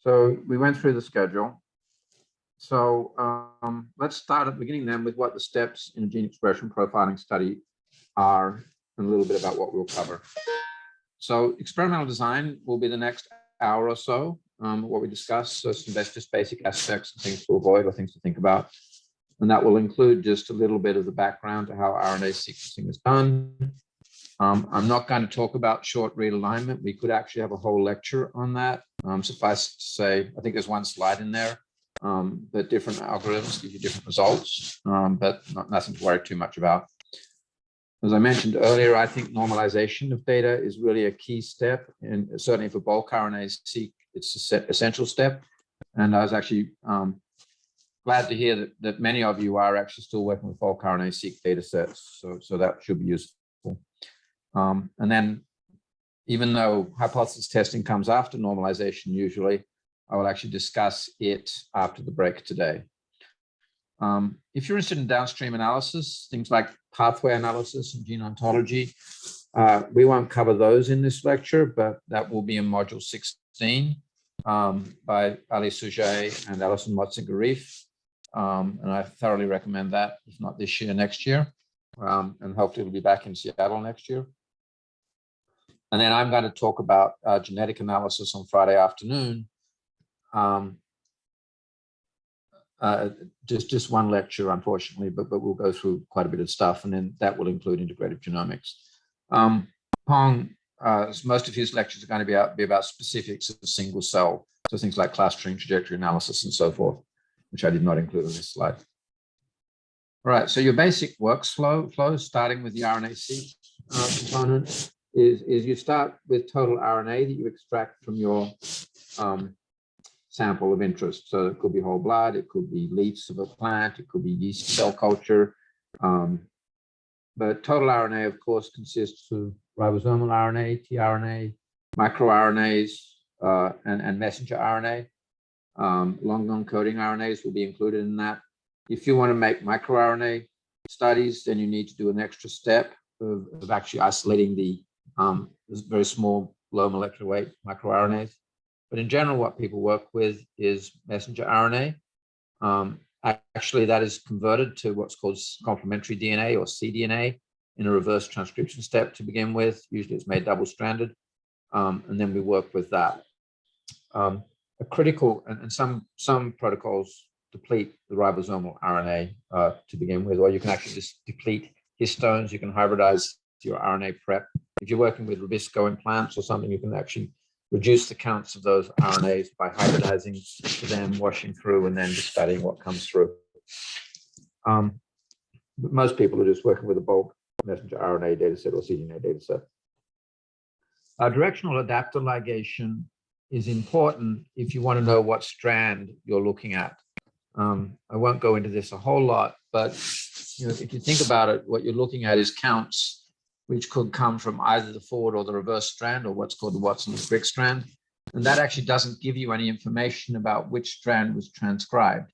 So we went through the schedule. So let's start at the beginning then with what the steps in a gene expression profiling study are and a little bit about what we'll cover. So experimental design will be the next hour or so, what we discuss, so some just basic aspects and things to avoid or things to think about. And that will include just a little bit of the background to how RNA sequencing is done. I'm not going to talk about short read alignment. We could actually have a whole lecture on that. Suffice to say, I think there's one slide in there, that different algorithms give you different results, but nothing to worry too much about. As I mentioned earlier, I think normalization of data is really a key step, and certainly for bulk RNA-seq, it's an essential step. And I was actually glad to hear that many of you are actually still working with bulk RNA-seq data sets, so that should be useful. And then, even though hypothesis testing comes after normalization usually, I will actually discuss it after the break today. If you're interested in downstream analysis, things like pathway analysis and gene ontology, we won't cover those in this lecture, but that will be in module 16 by Ali Sujet and Alison Motzinger-Reef. And I thoroughly recommend that, if not this year, next year. And hopefully it'll be back in Seattle next year. And then I'm going to talk about genetic analysis on Friday afternoon. Just one lecture, unfortunately, but we'll go through quite a bit of stuff, and then that will include integrative genomics. Pong, most of his lectures are going to be about specifics of a single cell, so things like clustering, trajectory analysis, and so forth, which I did not include on this slide. All right, so your basic workflow, starting with the RNA-seq component, is you start with total RNA that you extract from your sample of interest. So it could be whole blood, it could be leaves of a plant, it could be yeast cell culture. But total RNA, of course, consists of ribosomal RNA, tRNA, microRNAs, and messenger RNA. Long non-coding RNAs will be included in that. If you want to make microRNA studies, then you need to do an extra step of actually isolating the very small, low molecular weight microRNAs. But in general, what people work with is messenger RNA. Actually, that is converted to what's called complementary DNA or cDNA in a reverse transcription step to begin with. Usually it's made double-stranded, and then we work with that. A critical, and some protocols deplete the ribosomal RNA to begin with, or you can actually just deplete histones. You can hybridize your RNA prep. If you're working with Rubisco in plants or something, you can actually reduce the counts of those RNAs by hybridizing them, washing through, and then just studying what comes through. But most people are just working with a bulk messenger RNA data set or cDNA data set. Directional adapter ligation is important if you want to know what strand you're looking at. I won't go into this a whole lot, but if you think about it, what you're looking at is counts which could come from either the forward or the reverse strand, or what's called the Watson-Crick strand. And that actually doesn't give you any information about which strand was transcribed.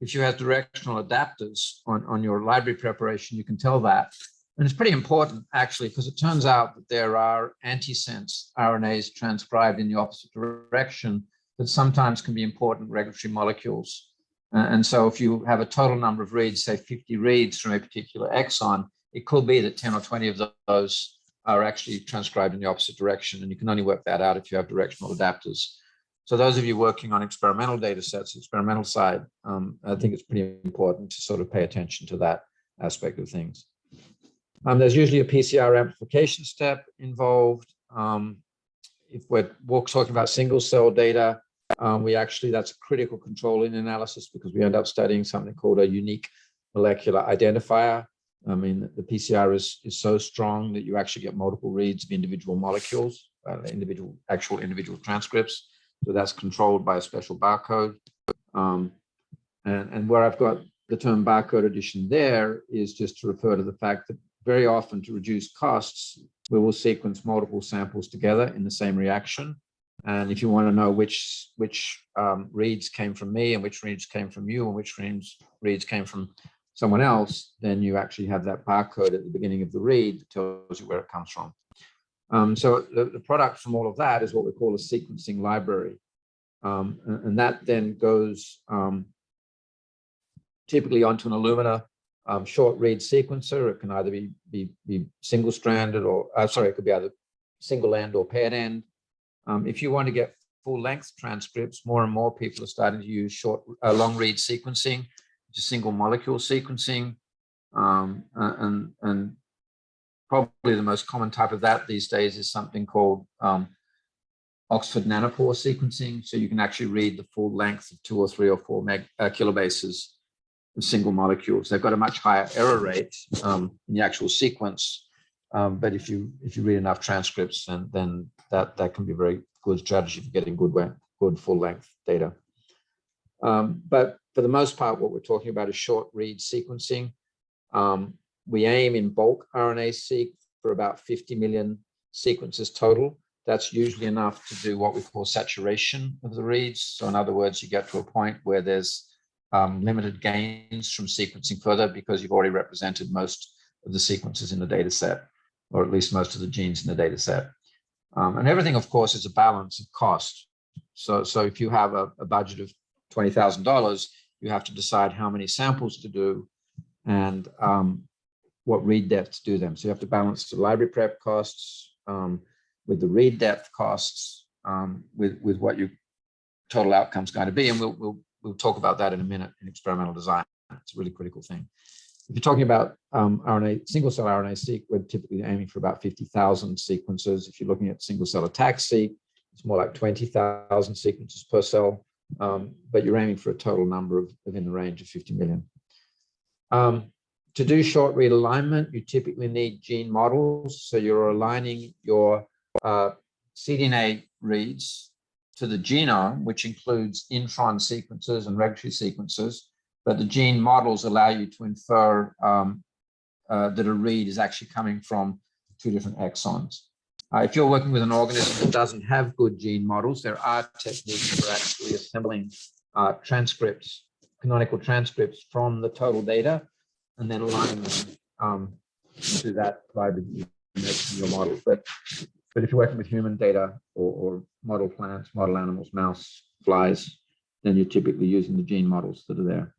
If you have directional adapters on your library preparation, you can tell that. And it's pretty important, actually, because it turns out that there are antisense RNAs transcribed in the opposite direction that sometimes can be important regulatory molecules. And so if you have a total number of reads, say 50 reads from a particular exon, it could be that 10 or 20 of those are actually transcribed in the opposite direction, and you can only work that out if you have directional adapters. So those of you working on experimental data sets, experimental side, I think it's pretty important to sort of pay attention to that aspect of things. There's usually a PCR amplification step involved. If we're talking about single cell data, that's a critical control in analysis, because we end up studying something called a unique molecular identifier. I mean, the PCR is so strong that you actually get multiple reads of individual molecules, actual individual transcripts. So that's controlled by a special barcode. And where I've got the term barcode addition there is just to refer to the fact that very often, to reduce costs, we will sequence multiple samples together in the same reaction. And if you want to know which reads came from me and which reads came from you and which reads came from someone else, then you actually have that barcode at the beginning of the read that tells you where it comes from. So the product from all of that is what we call a sequencing library. and that then goes typically onto an Illumina short read sequencer. It can either be single-stranded or, it could be either single end or paired end. If you want to get full-length transcripts, more and more people are starting to use long read sequencing, which is single molecule sequencing, and probably the most common type of that these days is something called Oxford nanopore sequencing. So you can actually read the full length of 2 or 3 or 4 kilobases of single molecules. They've got a much higher error rate in the actual sequence, but if you read enough transcripts, then that can be a very good strategy for getting good full length data. But for the most part, what we're talking about is short read sequencing. We aim in bulk RNA-seq for about 50 million sequences total. That's usually enough to do what we call saturation of the reads. So in other words, you get to a point where there's limited gains from sequencing further because you've already represented most of the sequences in the data set, or at least most of the genes in the data set. And everything, of course, is a balance of cost. So if you have a budget of $20,000, you have to decide how many samples to do and what read depth to do them. So you have to balance the library prep costs with the read depth costs with what your total outcome is going to be. And we'll talk about that in a minute in experimental design. It's a really critical thing. If you're talking about single-cell RNA-seq, we're typically aiming for about 50,000 sequences. If you're looking at single-cell attack-seq, it's more like 20,000 sequences per cell, but you're aiming for a total number within the range of 50 million. To do short read alignment, you typically need gene models. So you're aligning your cDNA reads to the genome, which includes intron sequences and regulatory sequences, but the gene models allow you to infer that a read is actually coming from 2 different exons. If you're working with an organism that doesn't have good gene models, there are techniques for actually assembling transcripts, canonical transcripts from the total data, and then aligning them to that library that you make in your model. But if you're working with human data or model plants, model animals, mouse, flies, then you're typically using the gene models that are there.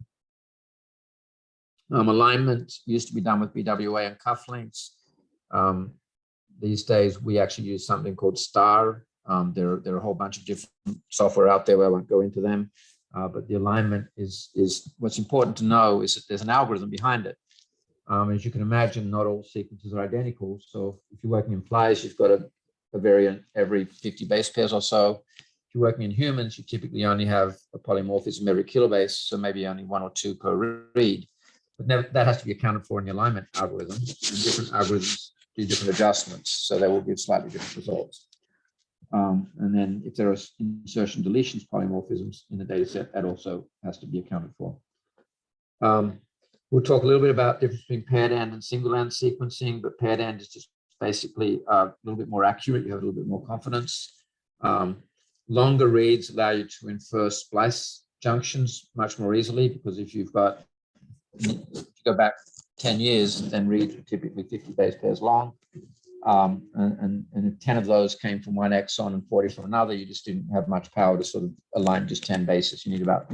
Alignment used to be done with BWA and cufflinks. These days, we actually use something called STAR. There are a whole bunch of different software out there. I won't go into them. But the alignment is what's important to know is that there's an algorithm behind it. As you can imagine, not all sequences are identical. So if you're working in flies, you've got a variant every 50 base pairs or so. If you're working in humans, you typically only have a polymorphism every kilobase, so maybe only 1 or 2 per read. But that has to be accounted for in the alignment algorithm. And different algorithms do different adjustments, so they will give slightly different results. And then if there are insertion deletions polymorphisms in the data set, that also has to be accounted for. We'll talk a little bit about the difference between paired end and single end sequencing, but paired end is just basically a little bit more accurate. You have a little bit more confidence. Longer reads allow you to infer splice junctions much more easily, because if you go back 10 years, then reads are typically 50 base pairs long. And if 10 of those came from one exon and 40 from another, you just didn't have much power to sort of align just 10 bases. You need about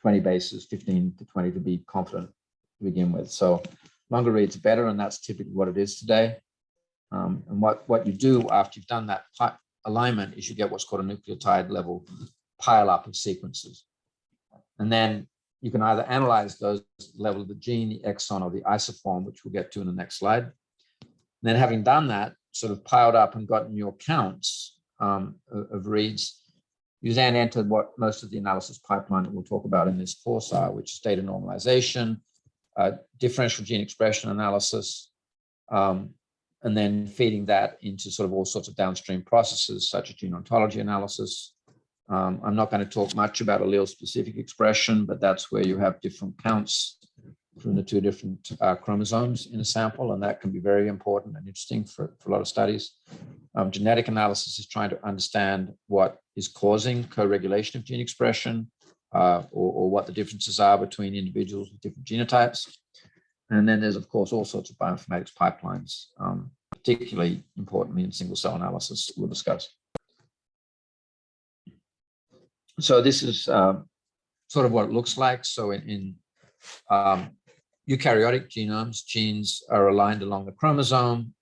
20 bases, 15 to 20 to be confident to begin with. So longer reads are better, and that's typically what it is today. And what you do after you've done that alignment is you get what's called a nucleotide level pile up of sequences. And then you can either analyze those level of the gene, the exon, or the isoform, which we'll get to in the next slide. And then having done that, sort of piled up and gotten your counts of reads, you then enter what most of the analysis pipeline that we'll talk about in this course are, which is data normalization, differential gene expression analysis, and then feeding that into sort of all sorts of downstream processes, such as gene ontology analysis. I'm not going to talk much about allele-specific expression, but that's where you have different counts from the 2 different chromosomes in a sample, and that can be very important and interesting for a lot of studies. Genetic analysis is trying to understand what is causing co-regulation of gene expression, or what the differences are between individuals with different genotypes. And then there's, of course, all sorts of bioinformatics pipelines, particularly importantly in single-cell analysis we'll discuss. So this is sort of what it looks like. So in eukaryotic genomes, genes are aligned along the chromosome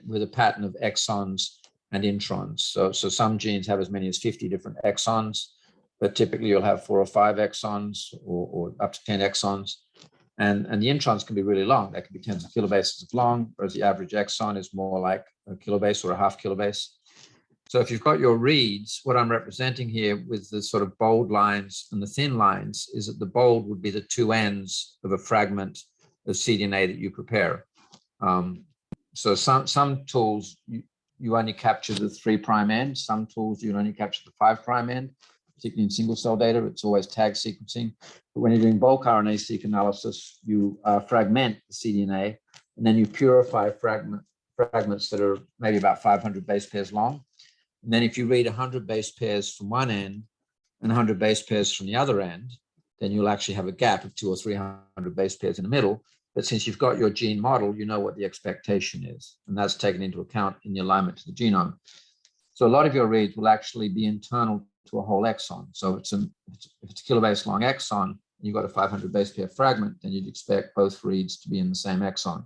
with a pattern of exons and introns. So some genes have as many as 50 different exons, but typically you'll have 4 or 5 exons or up to 10 exons. And the introns can be really long. They can be tens of kilobases long, whereas the average exon is more like a kilobase or a half kilobase. So if you've got your reads, what I'm representing here with the sort of bold lines and the thin lines is that the bold would be the 2 ends of a fragment of cDNA that you prepare. So some tools, you only capture the 3' end. Some tools, you only capture the 5' end, particularly in single cell data. It's always tag sequencing. But when you're doing bulk RNA-seq analysis, you fragment the cDNA, and then you purify fragments that are maybe about 500 base pairs long. And then if you read 100 base pairs from one end and 100 base pairs from the other end, then you'll actually have a gap of 200 or 300 base pairs in the middle. But since you've got your gene model, you know what the expectation is, and that's taken into account in the alignment to the genome. So a lot of your reads will actually be internal to a whole exon. So if it's a kilobase long exon, and you've got a 500 base pair fragment, then you'd expect both reads to be in the same exon.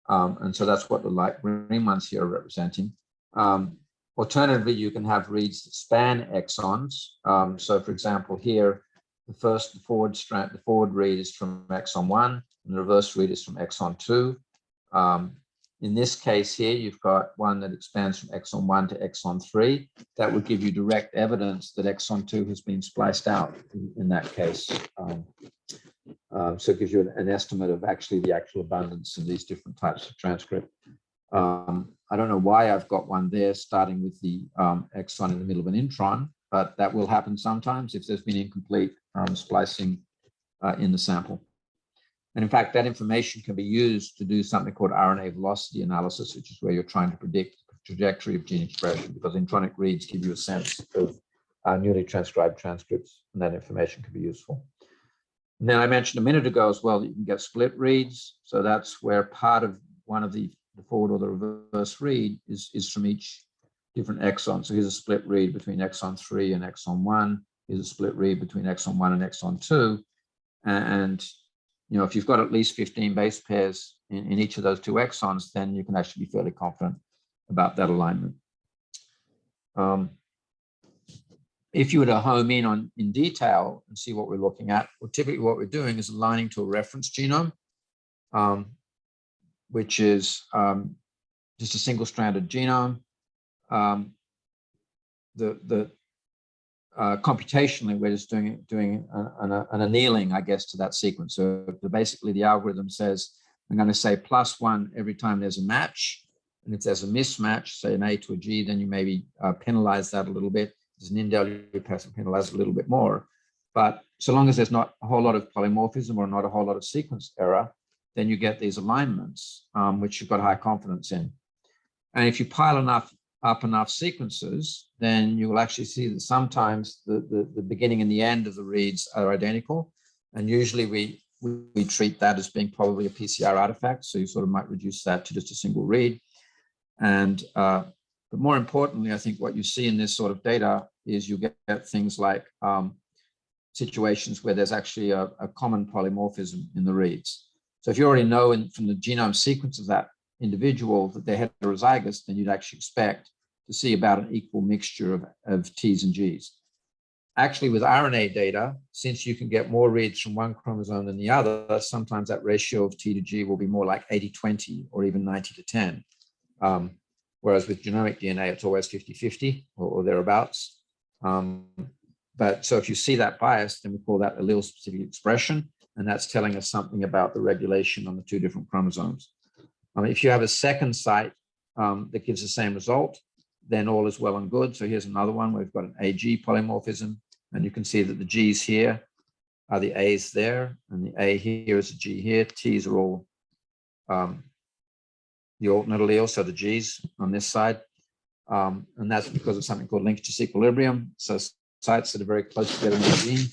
And so that's what the light green ones here are representing. Alternatively, you can have reads that span exons. So for example, here, the forward read is from exon 1, and the reverse read is from exon 2. In this case here, you've got one that expands from exon 1 to exon 3. That would give you direct evidence that exon 2 has been spliced out in that case. So it gives you an estimate of actually the actual abundance of these different types of transcript. I don't know why I've got one there starting with the exon in the middle of an intron, but that will happen sometimes if there's been incomplete splicing in the sample. And in fact, that information can be used to do something called RNA velocity analysis, which is where you're trying to predict the trajectory of gene expression, because intronic reads give you a sense of newly transcribed transcripts, and that information can be useful. And then I mentioned a minute ago as well that you can get split reads. So that's where part of one of the forward or the reverse read is from each different exon. So here's a split read between exon 3 and exon 1. Here's a split read between exon 1 and exon 2. And you know, if you've got at least 15 base pairs in each of those 2 exons, then you can actually be fairly confident about that alignment. If you were to home in detail and see what we're looking at, well, typically what we're doing is aligning to a reference genome, which is just a single-stranded genome. Computationally, we're just doing an annealing, I guess, to that sequence. So basically, the algorithm says, I'm going to say +1 every time there's a match. And if there's a mismatch, say an A to a G, then you maybe penalize that a little bit. There's an indel, you penalize a little bit more. But so long as there's not a whole lot of polymorphism or not a whole lot of sequence error, then you get these alignments, which you've got high confidence in. And if you pile up enough sequences, then you will actually see that sometimes the beginning and the end of the reads are identical. And usually we treat that as being probably a PCR artifact. So you sort of might reduce that to just a single read. And but more importantly, I think what you see in this sort of data is you get things like situations where there's actually a common polymorphism in the reads. So if you already know from the genome sequence of that individual that they're heterozygous, then you'd actually expect to see about an equal mixture of T's and G's. Actually, with RNA data, since you can get more reads from one chromosome than the other, sometimes that ratio of T to G will be more like 80-20 or even 90-10. Whereas with genomic DNA, it's always 50-50 or thereabouts. But so if you see that bias, then we call that allele-specific expression, and that's telling us something about the regulation on the 2 different chromosomes. If you have a second site that gives the same result, then all is well and good. So here's another one where we've got an AG polymorphism, and you can see that the G's here are the A's there, and the A here is the G here. T's are all the alternate allele, so the G's on this side. And that's because of something called linkage disequilibrium. So sites that are very close together in the gene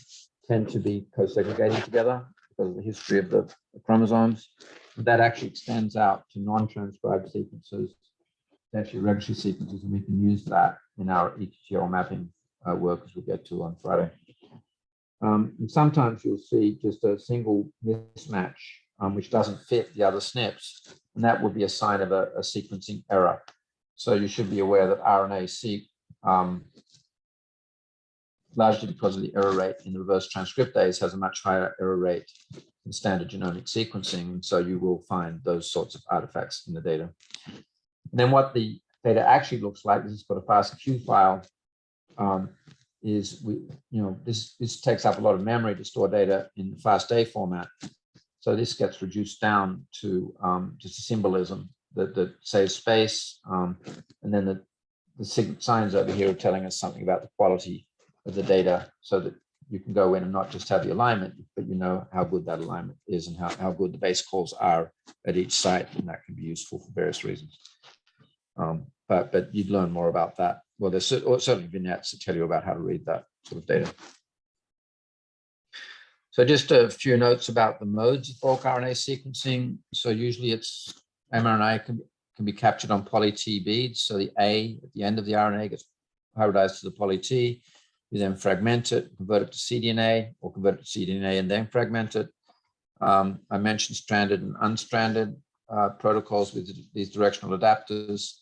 tend to be co-segregating together because of the history of the chromosomes. That actually extends out to non-transcribed sequences, actually registry sequences, and we can use that in our ETGL mapping work, as we'll get to on Friday. And sometimes you'll see just a single mismatch which doesn't fit the other SNPs, and that would be a sign of a sequencing error. So you should be aware that RNA-seq, largely because of the error rate in the reverse transcriptase, has a much higher error rate than standard genomic sequencing. And so you will find those sorts of artifacts in the data. And then what the data actually looks like, this is got a FASTQ file, this takes up a lot of memory to store data in FASTA format. So this gets reduced down to just a symbolism that saves space, and then the signs over here are telling us something about the quality of the data, so that you can go in and not just have the alignment, but you know how good that alignment is and how good the base calls are at each site, and that can be useful for various reasons. But you'd learn more about that. Well, there's certainly vignettes that tell you about how to read that sort of data. So just a few notes about the modes of bulk RNA sequencing. So usually it's mRNA can be captured on poly-T beads. So the A at the end of the RNA gets hybridized to the poly-T. You then fragment it, convert it to cDNA, or convert it to cDNA and then fragment it. I mentioned stranded and unstranded protocols with these directional adapters.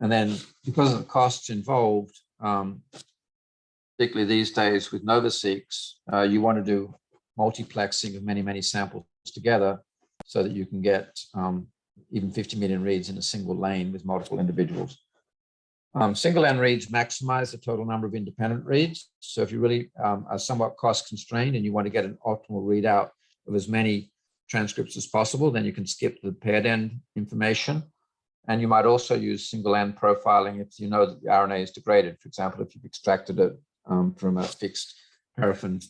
And then because of the costs involved, particularly these days with NovaSeqs, you want to do multiplexing of many, many samples together so that you can get even 50 million reads in a single lane with multiple individuals. Single N reads maximize the total number of independent reads. So if you really are somewhat cost constrained and you want to get an optimal readout of as many transcripts as possible, then you can skip the paired end information. And you might also use single N profiling if you know that the RNA is degraded. For example, if you've extracted it from a fixed paraffin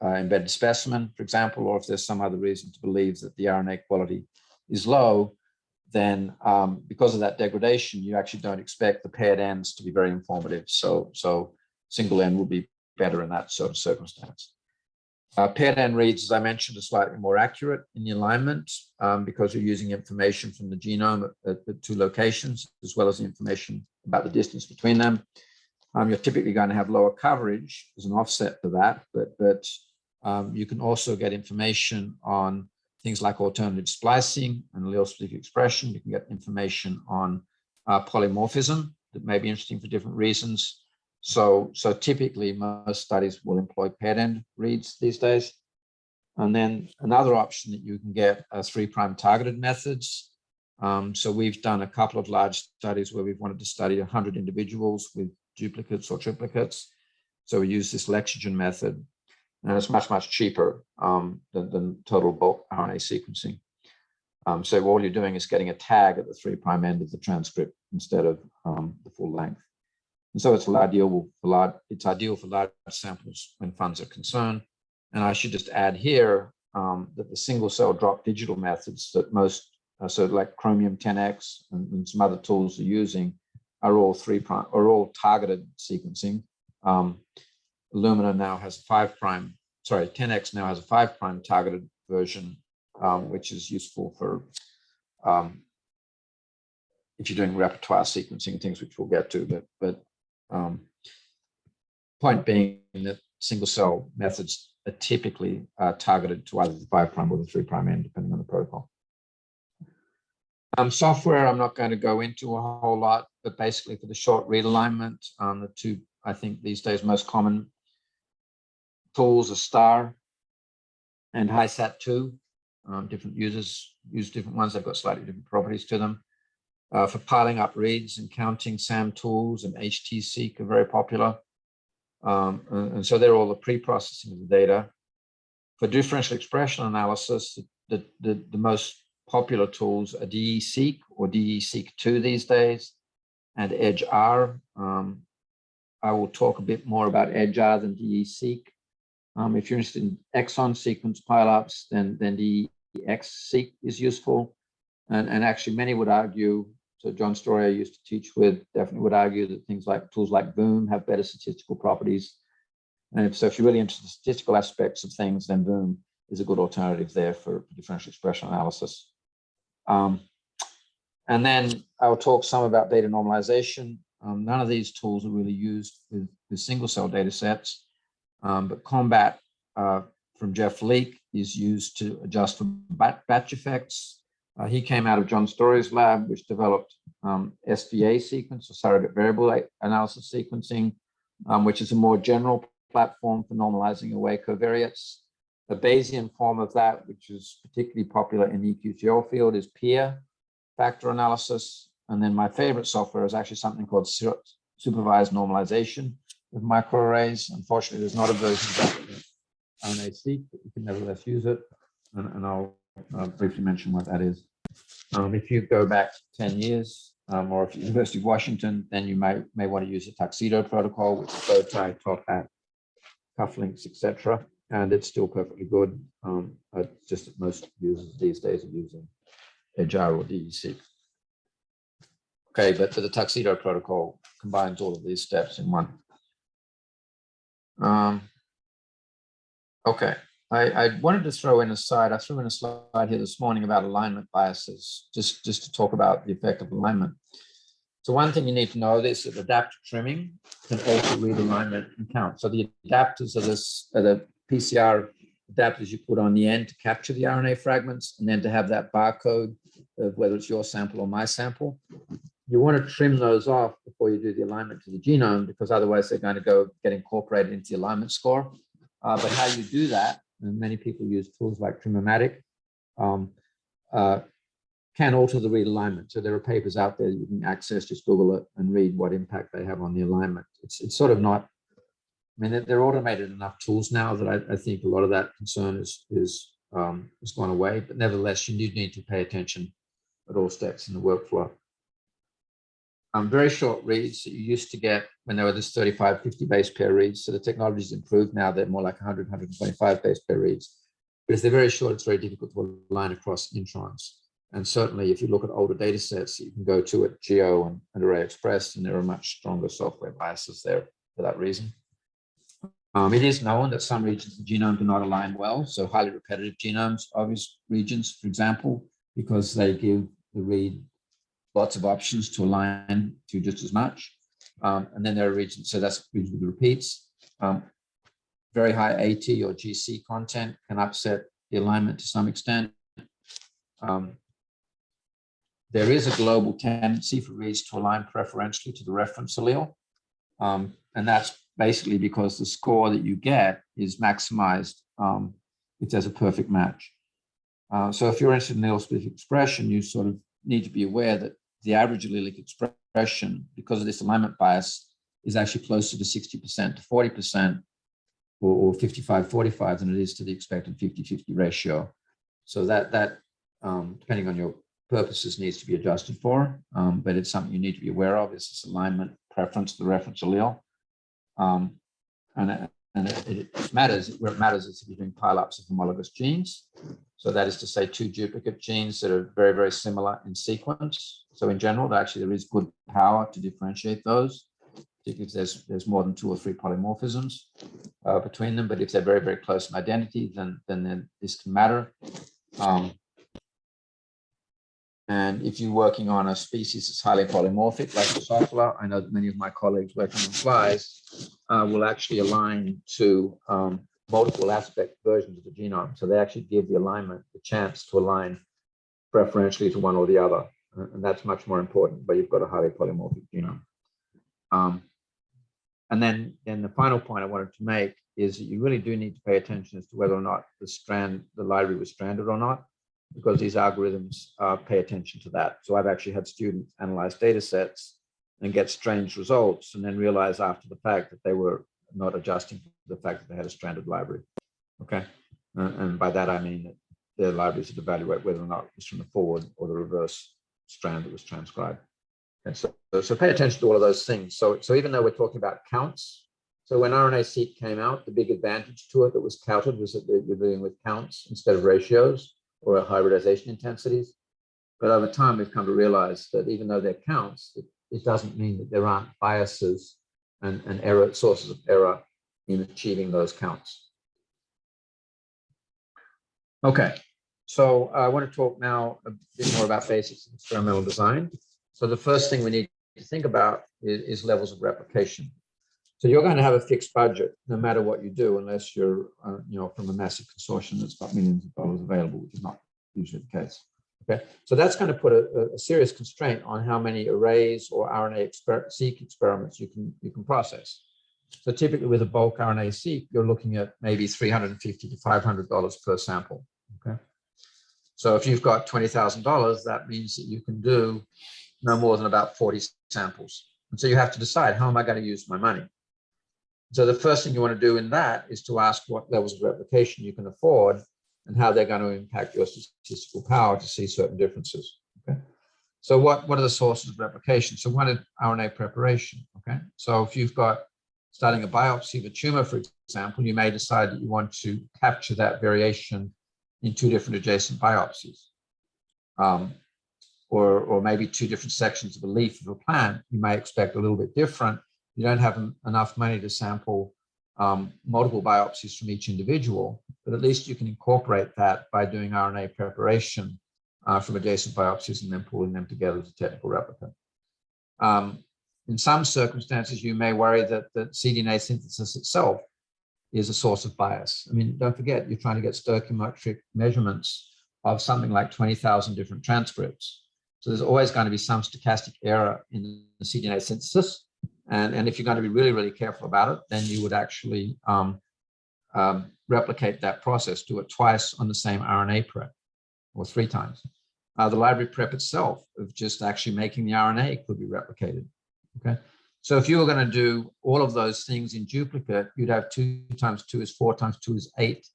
embedded specimen, for example, or if there's some other reason to believe that the RNA quality is low, then because of that degradation, you actually don't expect the paired ends to be very informative. So single N will be better in that sort of circumstance. Paired end reads, as I mentioned, are slightly more accurate in the alignment because you're using information from the genome at the two locations, as well as the information about the distance between them. You're typically going to have lower coverage as an offset to that, but you can also get information on things like alternative splicing and allele-specific expression. You can get information on polymorphism that may be interesting for different reasons. So typically most studies will employ paired end reads these days. And then another option that you can get are 3' targeted methods. So we've done a couple of large studies where we've wanted to study 100 individuals with duplicates or triplicates. So we use this Lexogen method, and it's much, much cheaper than total bulk RNA sequencing. So all you're doing is getting a tag at the 3' end of the transcript instead of the full length. And so it's ideal for large samples when funds are concerned. And I should just add here that the single cell drop digital methods that most, so like Chromium 10X and some other tools are using, are all targeted sequencing. Illumina now has 5', 10X now has a 5' targeted version, which is useful for if you're doing repertoire sequencing, things which we'll get to. But point being that single cell methods are typically targeted to either the 5' or the 3' end, depending on the protocol. Software, I'm not going to go into a whole lot, but basically for the short read alignment, the two, I think these days, most common tools are STAR and HiSat2. Different users use different ones. They've got slightly different properties to them. For piling up reads and counting, SAM tools and HT-seq are very popular. And so they're all the pre-processing of the data. For differential expression analysis, the most popular tools are DE-seq or DE-seq2 these days, and EDGE-R. I will talk a bit more about EDGE-R than DE-seq. If you're interested in exon sequence pileups, then DE-X-seq is useful. And actually many would argue, so John Story I used to teach with definitely would argue that things like tools like VOOM have better statistical properties. And if you're really interested in the statistical aspects of things, then VOOM is a good alternative there for differential expression analysis. And then I'll talk some about data normalization. None of these tools are really used with single cell data sets, but Combat from Jeff Leake is used to adjust for batch effects. He came out of John Story's lab, which developed SVA sequence, or surrogate variable analysis sequencing, which is a more general platform for normalizing away covariates. A Bayesian form of that, which is particularly popular in the EQTL field, is peer factor analysis. And then my favorite software is actually something called supervised normalization with microarrays. Unfortunately, there's not a version of that RNA-seq, but you can nevertheless use it. And I'll briefly mention what that is. If you go back 10 years, or if you're University of Washington, then you may want to use the Tuxedo protocol, which is bow tie, top hat, cufflinks, etc. And it's still perfectly good. Just that most users these days are using AGIRE or DEC. Okay, but for the Tuxedo protocol combines all of these steps in one. Okay, I wanted to throw in a slide. I threw in a slide here this morning about alignment biases, just to talk about the effect of alignment. So one thing you need to know is that adaptive trimming can also read alignment and count. So the adapters are the PCR adapters you put on the end to capture the RNA fragments, and then to have that barcode of whether it's your sample or my sample. You want to trim those off before you do the alignment to the genome, because otherwise they're going to get incorporated into the alignment score. But how you do that, and many people use tools like Trimmomatic, can alter the read alignment. So there are papers out there you can access, just Google it and read what impact they have on the alignment. It's sort of not, I mean, they're automated enough tools now that I think a lot of that concern is gone away, but nevertheless, you need to pay attention at all steps in the workflow. Very short reads that you used to get when there were this 35, 50 base pair reads. So the technology's improved now, they're more like 100, 125 base pair reads. But if they're very short, it's very difficult to align across introns. And certainly if you look at older data sets you can go to at Geo and Array Express, and there are much stronger software biases there for that reason. It is known that some regions of the genome do not align well. So highly repetitive genomes, obvious regions, for example, because they give the read lots of options to align to just as much. And then there are regions, so that's regions with repeats. Very high AT or GC content can upset the alignment to some extent. There is a global tendency for reads to align preferentially to the reference allele. And that's basically because the score that you get is maximized if there's a perfect match. So if you're interested in allele-specific expression, you sort of need to be aware that the average allelic expression, because of this alignment bias, is actually closer to 60% to 40% or 55-45 than it is to the expected 50-50 ratio. So that depending on your purposes, needs to be adjusted for, but it's something you need to be aware of, is this alignment preference to the reference allele. And it matters. Where it matters is if you're doing pileups of homologous genes. So that is to say, two duplicate genes that are very, very similar in sequence. So in general, actually there is good power to differentiate those, particularly if there's more than 2 or 3 polymorphisms between them. But if they're very, very close in identity, then this can matter. And if you're working on a species that's highly polymorphic, like Drosophila, I know that many of my colleagues working on flies will actually align to multiple aspect versions of the genome. So they actually give the alignment the chance to align preferentially to one or the other. And that's much more important, but you've got a highly polymorphic genome. And then the final point I wanted to make is that you really do need to pay attention as to whether or not the library was stranded or not, because these algorithms pay attention to that. So I've actually had students analyze data sets and get strange results and then realize after the fact that they were not adjusting to the fact that they had a stranded library. Okay. And by that, I mean that their libraries would evaluate whether or not it was from the forward or the reverse strand that was transcribed. And so pay attention to all of those things. So even though we're talking about counts, so when RNA-seq came out, the big advantage to it that was touted was that you're dealing with counts instead of ratios or hybridization intensities. But over time, we've come to realize that even though they're counts, it doesn't mean that there aren't biases and error sources of error in achieving those counts. Okay, so I want to talk now a bit more about basics of experimental design. So the first thing we need to think about is levels of replication. So you're going to have a fixed budget no matter what you do, unless you're from a massive consortium that's got millions of dollars available, which is not usually the case. Okay, so that's going to put a serious constraint on how many arrays or RNA-seq experiments you can process. So typically with a bulk RNA-seq, you're looking at maybe $350 to $500 per sample. Okay, so if you've got $20,000, that means that you can do no more than about 40 samples. And so you have to decide, how am I going to use my money? So the first thing you want to do in that is to ask what levels of replication you can afford and how they're going to impact your statistical power to see certain differences. Okay. So what are the sources of replication? So one is RNA preparation. Okay. So if you've got starting a biopsy of a tumor, for example, you may decide that you want to capture that variation in 2 different adjacent biopsies. Or maybe 2 different sections of a leaf of a plant, you may expect a little bit different. You don't have enough money to sample multiple biopsies from each individual, but at least you can incorporate that by doing RNA preparation from adjacent biopsies and then pulling them together as a technical replicate. In some circumstances, you may worry that the cDNA synthesis itself is a source of bias. I mean, don't forget, you're trying to get stoichiometric measurements of something like 20,000 different transcripts. So there's always going to be some stochastic error in the cDNA synthesis. And if you're going to be really, really careful about it, then you would actually replicate that process, do it twice on the same RNA prep, or 3 times. The library prep itself of just actually making the RNA could be replicated. Okay, so if you were going to do all of those things in duplicate, you'd have 2 times 2 is 4 times 2 is 8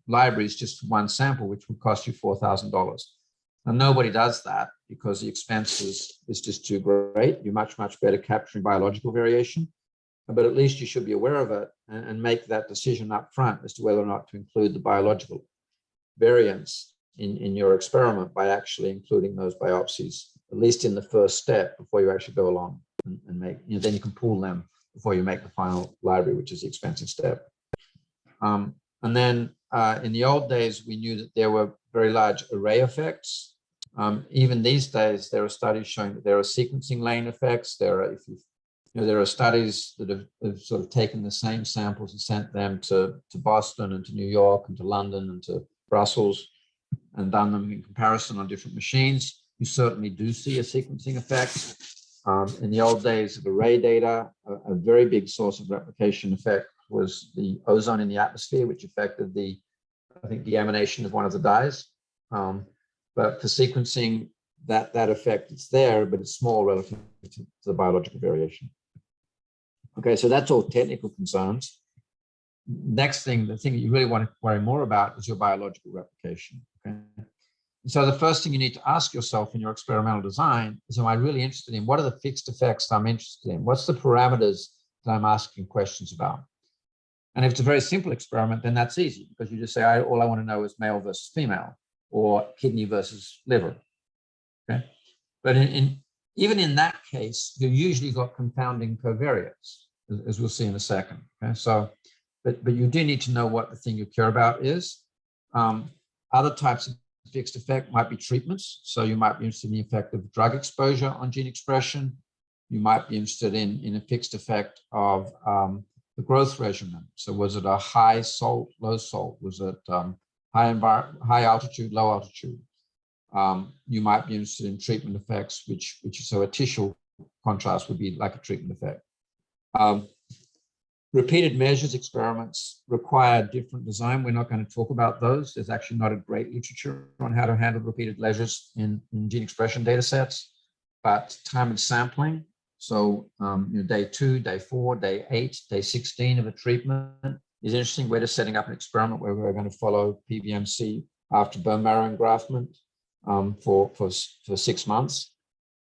libraries just for 1 sample, which would cost you $4,000. And nobody does that because the expense is just too great. You're much, much better capturing biological variation, but at least you should be aware of it and make that decision up front as to whether or not to include the biological variants in your experiment by actually including those biopsies, at least in the first step before you actually go along and make, then you can pool them before you make the final library, which is the expensive step. And then in the old days, we knew that there were very large array effects. Even these days, there are studies showing that there are sequencing lane effects. There are studies that have sort of taken the same samples and sent them to Boston and to New York and to London and to Brussels and done them in comparison on different machines. You certainly do see a sequencing effect. In the old days of array data, a very big source of replication effect was the ozone in the atmosphere, which affected I think, deamination of one of the dyes. But for sequencing, that effect is there, but it's small relative to the biological variation. Okay, so that's all technical concerns. Next thing, the thing that you really want to worry more about is your biological replication. Okay, so the first thing you need to ask yourself in your experimental design is, am I really interested in, what are the fixed effects I'm interested in? What's the parameters that I'm asking questions about? And if it's a very simple experiment, then that's easy, because you just say, all I want to know is male versus female, or kidney versus liver. Okay, but even in that case, you usually got confounding covariates, as we'll see in a second. Okay, so but you do need to know what the thing you care about is. Other types of fixed effect might be treatments. So you might be interested in the effect of drug exposure on gene expression. You might be interested in a fixed effect of the growth regimen. So was it a high salt, low salt? Was it high altitude, low altitude? You might be interested in treatment effects, which so a tissue contrast would be like a treatment effect. Repeated measures experiments require different design. We're not going to talk about those. There's actually not a great literature on how to handle repeated measures in gene expression data sets, but time of sampling. So day 2, day 4, day 8, day 16 of a treatment is interesting. We're just setting up an experiment where we're going to follow PBMC after bone marrow engraftment for 6 months.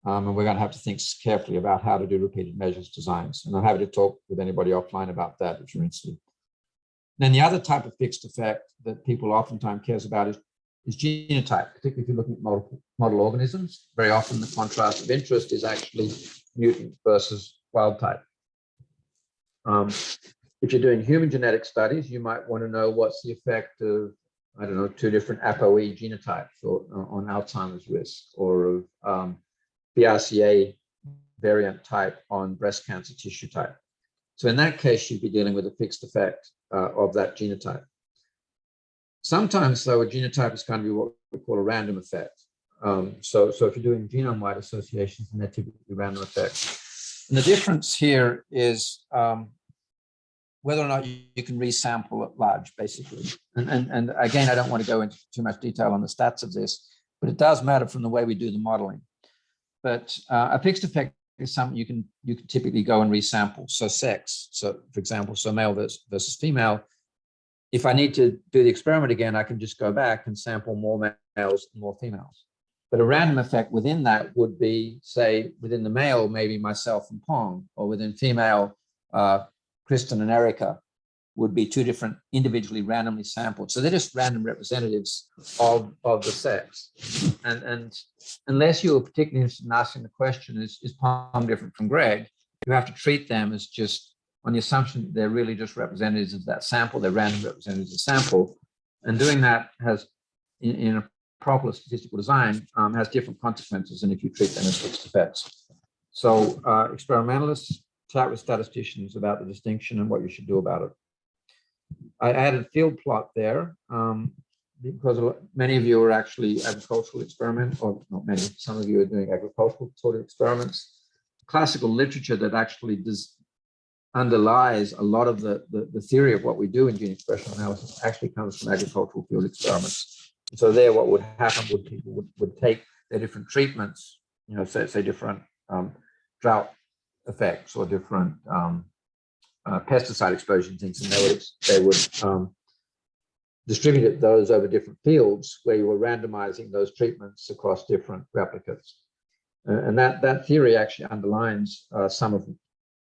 And we're going to have to think carefully about how to do repeated measures designs. And I'm happy to talk with anybody offline about that if you're interested. Then the other type of fixed effect that people oftentimes cares about is genotype, particularly if you're looking at model organisms. Very often the contrast of interest is actually mutant versus wild type. If you're doing human genetic studies, you might want to know what's the effect of, I don't know, 2 different ApoE genotypes on Alzheimer's risk, or of BRCA variant type on breast cancer tissue type. So in that case, you'd be dealing with a fixed effect of that genotype. Sometimes, though, a genotype is going to be what we call a random effect. So if you're doing genome-wide associations, then they're typically random effects. And the difference here is whether or not you can resample at large, basically. And again, I don't want to go into too much detail on the stats of this, but it does matter from the way we do the modeling. But a fixed effect is something you can typically go and resample. So sex, so for example, so male versus female. If I need to do the experiment again, I can just go back and sample more males and more females. But a random effect within that would be, say, within the male, maybe myself and Pong, or within female, Kristen and Erica, would be two different individually randomly sampled. So they're just random representatives of the sex. And unless you're particularly interested in asking the question, is Pong different from Greg, you have to treat them as just on the assumption that they're really just representatives of that sample, they're random representatives of the sample. And doing that has, in a proper statistical design, has different consequences than if you treat them as fixed effects. So experimentalists chat with statisticians about the distinction and what you should do about it. I added a field plot there because many of you are actually agricultural experiment, or not many, some of you are doing agricultural sort of experiments. Classical literature that actually underlies a lot of the theory of what we do in gene expression analysis actually comes from agricultural field experiments. And so there, what would happen would people would take their different treatments, you know, say different drought effects or different pesticide exposure and things, and they would distribute those over different fields where you were randomizing those treatments across different replicates. And that theory actually underlines some of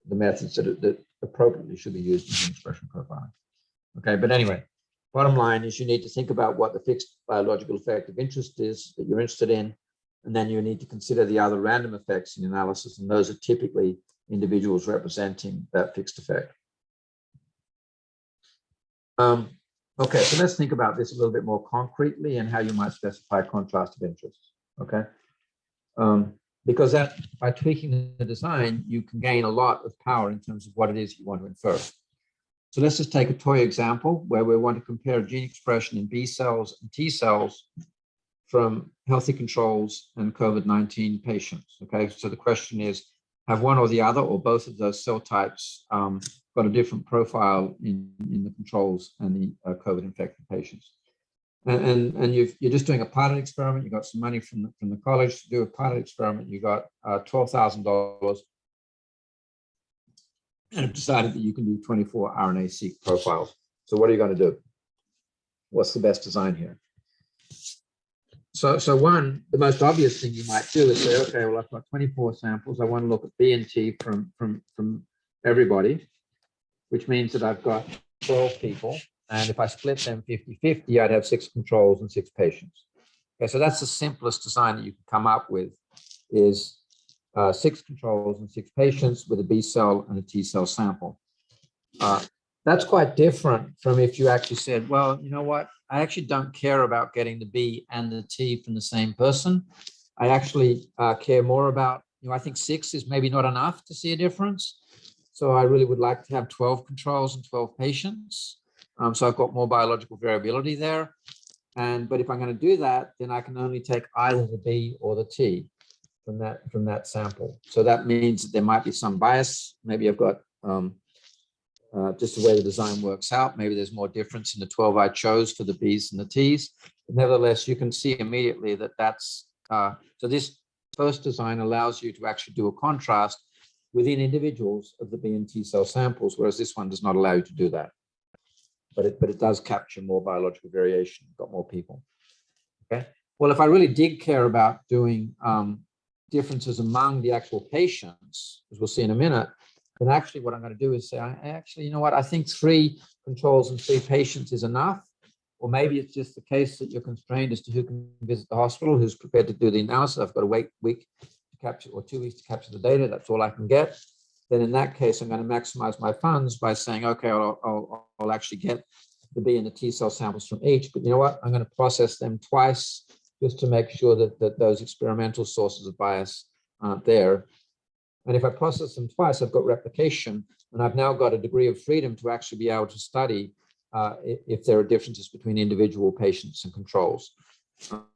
the methods that appropriately should be used in gene expression profiling. Okay, but anyway, bottom line is you need to think about what the fixed biological effect of interest is that you're interested in, and then you need to consider the other random effects in analysis, and those are typically individuals representing that fixed effect. Okay, so let's think about this a little bit more concretely and how you might specify contrast of interest, okay? Because that, by tweaking the design, you can gain a lot of power in terms of what it is you want to infer. So let's just take a toy example where we want to compare gene expression in B cells and T cells from healthy controls and COVID-19 patients, okay? So the question is, have one or the other or both of those cell types got a different profile in the controls and the COVID-infected patients? And you're just doing a pilot experiment. You got some money from the college to do a pilot experiment. You got $12,000 and have decided that you can do 24 RNA-seq profiles. So what are you going to do? What's the best design here? So one, the most obvious thing you might do is say, okay, well, I've got 24 samples. I want to look at B and T from everybody, which means that I've got 12 people. And if I split them 50-50, I'd have 6 controls and 6 patients. Okay, so that's the simplest design that you can come up with, is 6 controls and 6 patients with a B cell and a T cell sample. That's quite different from if you actually said, well, you know what? I actually don't care about getting the B and the T from the same person. I actually care more about, you know, I think 6 is maybe not enough to see a difference. So I really would like to have 12 controls and 12 patients. So I've got more biological variability there. But if I'm going to do that, then I can only take either the B or the T from that sample. So that means that there might be some bias. Maybe I've got just the way the design works out. Maybe there's more difference in the 12 I chose for the Bs and the Ts. But nevertheless, you can see immediately that that's, so this first design allows you to actually do a contrast within individuals of the B and T cell samples, whereas this one does not allow you to do that. But it does capture more biological variation, got more people. Okay. Well, if I really did care about doing differences among the actual patients, as we'll see in a minute, then actually what I'm going to do is say, actually, you know what, I think 3 controls and 3 patients is enough. Or maybe it's just the case that you're constrained as to who can visit the hospital, who's prepared to do the analysis. I've got to wait a week to capture, or 2 weeks to capture the data. That's all I can get. Then in that case, I'm going to maximize my funds by saying, okay, I'll actually get the B and the T cell samples from each. But you know what? I'm going to process them twice just to make sure that those experimental sources of bias aren't there. And if I process them twice, I've got replication, and I've now got a degree of freedom to actually be able to study if there are differences between individual patients and controls.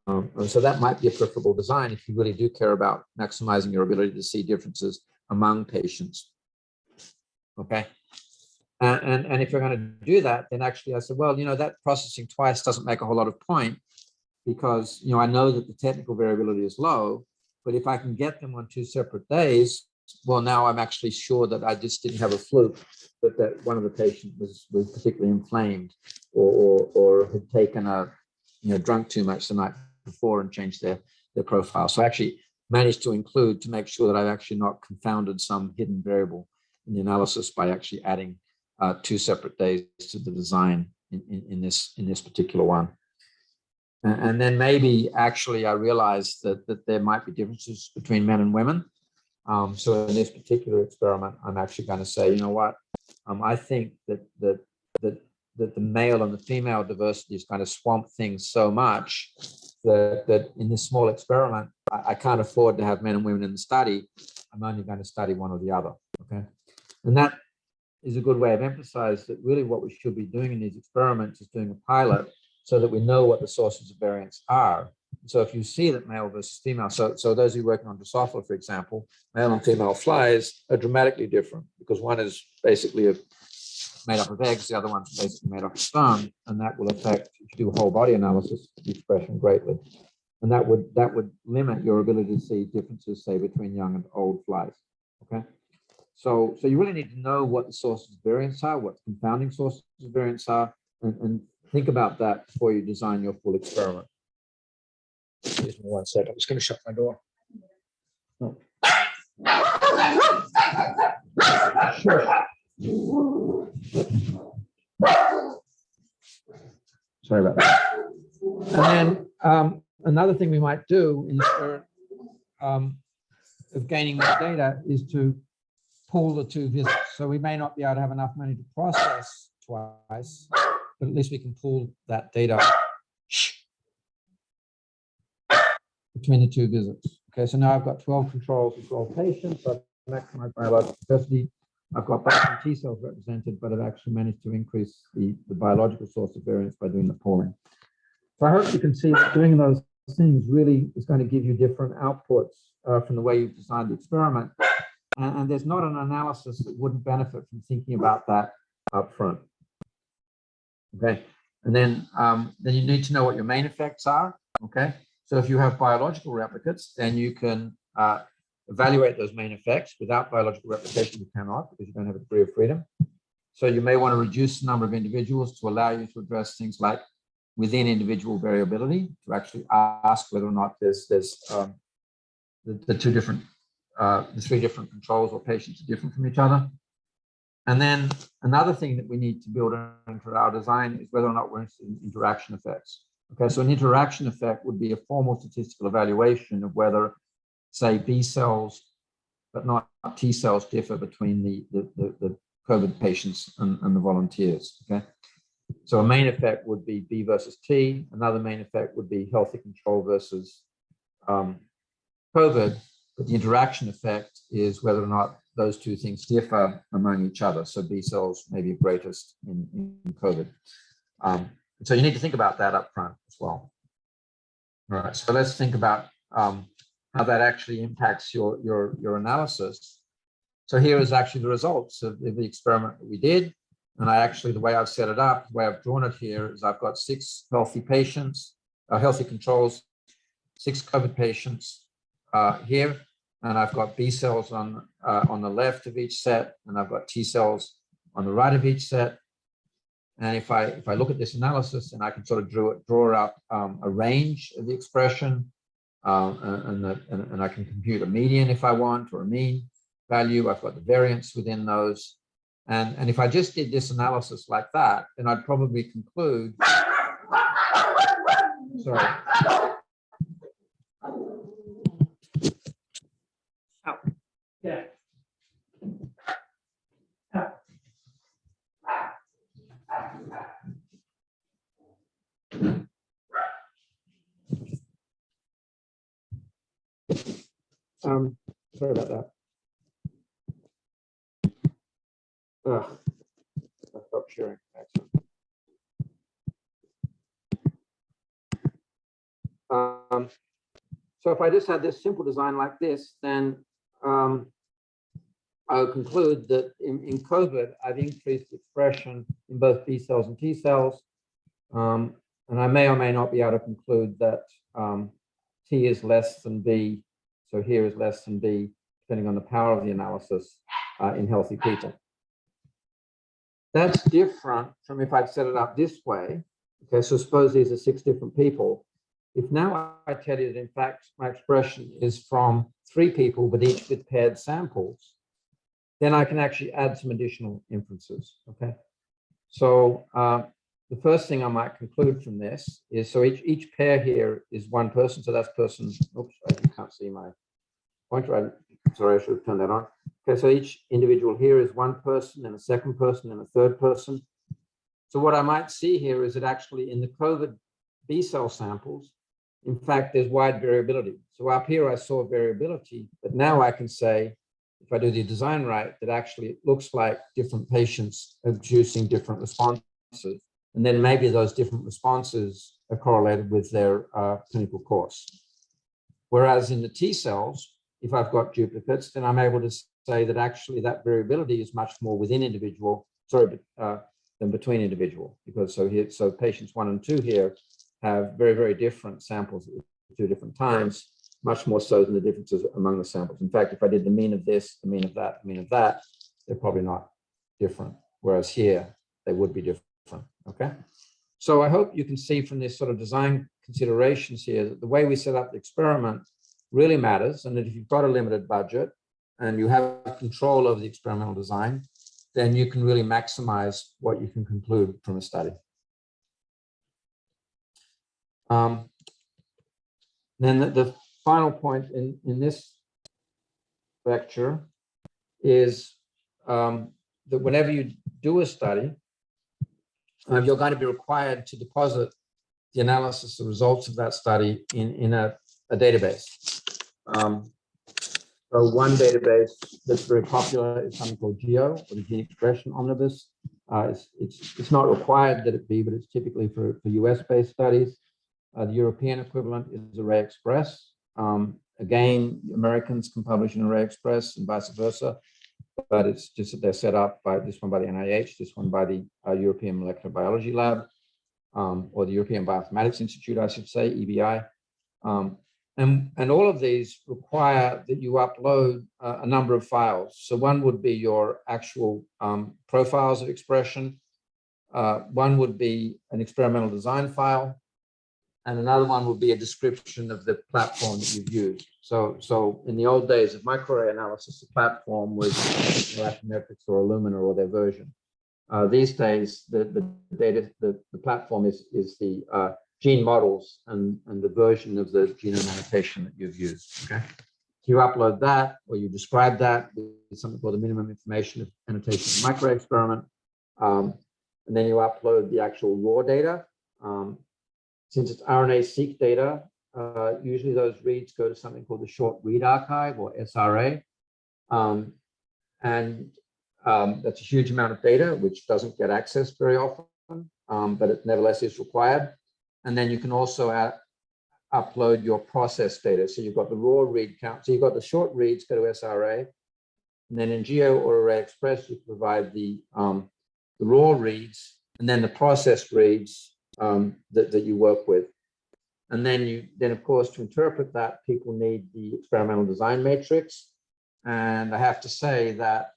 And so that might be a preferable design if you really do care about maximizing your ability to see differences among patients. Okay. And if you're going to do that, then actually I said, well, that processing twice doesn't make a whole lot of point because, I know that the technical variability is low, but if I can get them on 2 separate days, well, now I'm actually sure that I just didn't have a fluke, but that one of the patients was particularly inflamed or had taken drunk too much the night before and changed their profile. So I actually managed to include to make sure that I've actually not confounded some hidden variable in the analysis by actually adding 2 separate days to the design in this particular one. And then maybe actually I realized that there might be differences between men and women. So in this particular experiment, I'm actually going to say, you know what, I think that the male and the female diversity is going to swamp things so much that in this small experiment, I can't afford to have men and women in the study. I'm only going to study one or the other. Okay, and that is a good way of emphasizing that really what we should be doing in these experiments is doing a pilot so that we know what the sources of variance are. So if you see that male versus female, so those who are working on Drosophila, for example, male and female flies are dramatically different because one is basically made up of eggs, the other one's basically made up of sperm, and that will affect, if you do a whole body analysis, the expression greatly. And that would limit your ability to see differences, say, between young and old flies. Okay. So you really need to know what the sources of variance are, what the confounding sources of variance are, and think about that before you design your full experiment. Excuse me 1 second. I'm just going to shut my door. Oh. Sure. Sorry about that. And then another thing we might do in the spirit of gaining more data is to pool the 2 visits. So we may not be able to have enough money to process twice, but at least we can pool that data between the 2 visits. Okay, so now I've got 12 controls and 12 patients. So I've maximized biological diversity. I've got both T cells represented, but I've actually managed to increase the biological source of variance by doing the pooling. So I hope you can see that doing those things really is going to give you different outputs from the way you've designed the experiment. And there's not an analysis that wouldn't benefit from thinking about that up front. Okay, and then you need to know what your main effects are. Okay, so if you have biological replicates, then you can evaluate those main effects. Without biological replication, you cannot because you don't have a degree of freedom. So you may want to reduce the number of individuals to allow you to address things like within individual variability, to actually ask whether or not there's the 3 different controls or patients are different from each other. And then another thing that we need to build into our design is whether or not we're interested in interaction effects. Okay, so an interaction effect would be a formal statistical evaluation of whether, say, B cells, but not T cells, differ between the COVID patients and the volunteers. Okay, so a main effect would be B versus T. Another main effect would be healthy control versus COVID. But the interaction effect is whether or not those 2 things differ among each other. So B cells may be greatest in COVID. So you need to think about that up front as well. All right, so let's think about how that actually impacts your analysis. So here is actually the results of the experiment that we did. And the way I've set it up, the way I've drawn it here is I've got 6 healthy patients, healthy controls, 6 COVID patients here. And I've got B cells on the left of each set, and I've got T cells on the right of each set. And if I look at this analysis, and I can sort of draw out a range of the expression, and I can compute a median if I want, or a mean value. I've got the variance within those. And if I just did this analysis like that, then I'd probably conclude, sorry. Oh, yeah. Sorry about that. Ugh, I stopped sharing. Excellent. So if I just had this simple design like this, then I'll conclude that in COVID, I've increased expression in both B cells and T cells. And I may or may not be able to conclude that T is less than B. So here is less than B, depending on the power of the analysis in healthy people. That's different from if I'd set it up this way. Okay, so suppose these are 6 different people. If now I tell you that in fact my expression is from 3 people, but each with paired samples, then I can actually add some additional inferences. Okay, so the first thing I might conclude from this is, so each pair here is one person. So that's person, oops, you can't see my pointer. Sorry, I should have turned that on. Okay, so each individual here is one person, and a second person, and a third person. So what I might see here is that actually in the COVID B cell samples, in fact, there's wide variability. So up here I saw variability, but now I can say, if I do the design right, that actually it looks like different patients are producing different responses. And then maybe those different responses are correlated with their clinical course. Whereas in the T cells, if I've got duplicates, then I'm able to say that actually that variability is much more within individual, than between individual. Because so patients 1 and 2 here have very, very different samples at 2 different times, much more so than the differences among the samples. In fact, if I did the mean of this, the mean of that, the mean of that, they're probably not different. Whereas here, they would be different. Okay, so I hope you can see from this sort of design considerations here that the way we set up the experiment really matters, and that if you've got a limited budget and you have control over the experimental design, then you can really maximize what you can conclude from a study. Then the final point in this lecture is that whenever you do a study, you're going to be required to deposit the analysis, the results of that study in a database. So one database that's very popular is something called GEO, or the Gene Expression Omnibus. It's not required that it be, but it's typically for US-based studies. The European equivalent is Array Express. Again, Americans can publish in Array Express and vice versa, but it's just that they're set up by this one by the NIH, this one by the European Molecular Biology Lab, or the European Bioinformatics Institute, I should say, EBI. And all of these require that you upload a number of files. So one would be your actual profiles of expression. One would be an experimental design file. And another one would be a description of the platform that you've used. So in the old days of microarray analysis, the platform was Metrics or Illumina or their version. These days, the platform is the gene models and the version of the genome annotation that you've used. Okay, so you upload that, or you describe that with something called the minimum information annotation microarray experiment, and then you upload the actual raw data. Since it's RNA-seq data, usually those reads go to something called the short read archive, or SRA, and that's a huge amount of data which doesn't get accessed very often, but it nevertheless is required. And then you can also upload your process data. So you've got the raw read count. So you've got the short reads go to SRA, and then in Geo or Array Express, you provide the raw reads, and then the processed reads that you work with. And then of course, to interpret that, people need the experimental design matrix. And I have to say that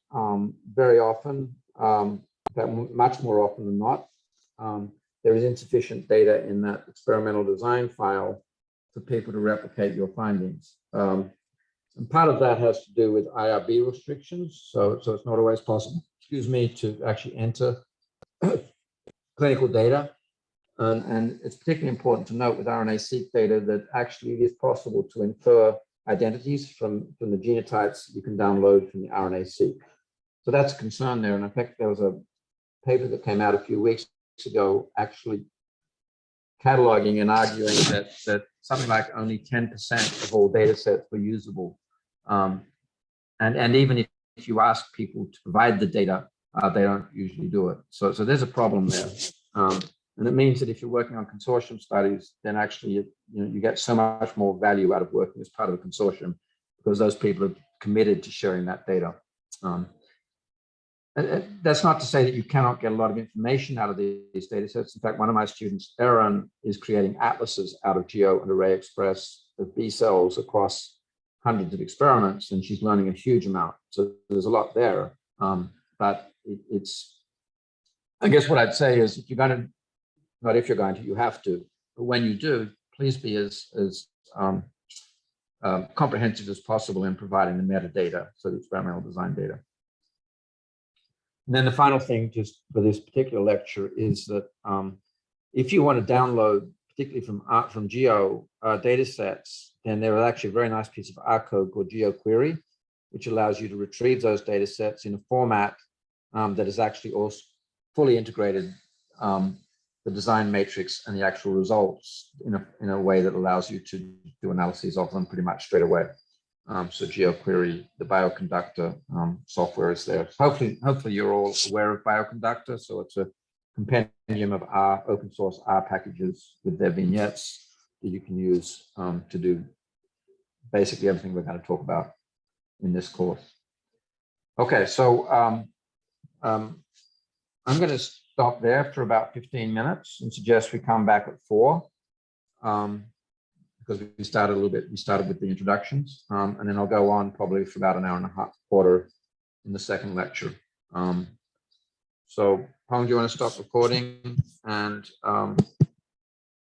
very often, much more often than not, there is insufficient data in that experimental design file for people to replicate your findings. And part of that has to do with IRB restrictions. So it's not always possible, to actually enter clinical data. And it's particularly important to note with RNA-seq data that actually it is possible to infer identities from the genotypes you can download from the RNA-seq. So that's a concern there. And in fact, there was a paper that came out a few weeks ago actually cataloging and arguing that something like only 10% of all data sets were usable. And even if you ask people to provide the data, they don't usually do it. So there's a problem there. And it means that if you're working on consortium studies, then actually you get so much more value out of working as part of a consortium because those people are committed to sharing that data. That's not to say that you cannot get a lot of information out of these data sets. In fact, one of my students, Erin, is creating atlases out of Geo and Array Express of B cells across hundreds of experiments, and she's learning a huge amount. So there's a lot there. But it's, I guess what I'd say is if you're going to, not if you're going to, you have to, but when you do, please be as comprehensive as possible in providing the metadata, so the experimental design data. And then the final thing just for this particular lecture is that if you want to download, particularly from Geo data sets, then there is actually a very nice piece of R code called GeoQuery, which allows you to retrieve those data sets in a format that is actually also fully integrated the design matrix and the actual results in a way that allows you to do analyses of them pretty much straight away. So GeoQuery, the bioconductor software is there. Hopefully you're all aware of bioconductor. So it's a compendium of R, open source R packages with their vignettes that you can use to do basically everything we're going to talk about in this course. Okay, so I'm going to stop there for about 15 minutes and suggest we come back at 4. Because we started a little bit, we started with the introductions, and then I'll go on probably for about an hour and a half, quarter in the second lecture. So Pong, do you want to stop recording? And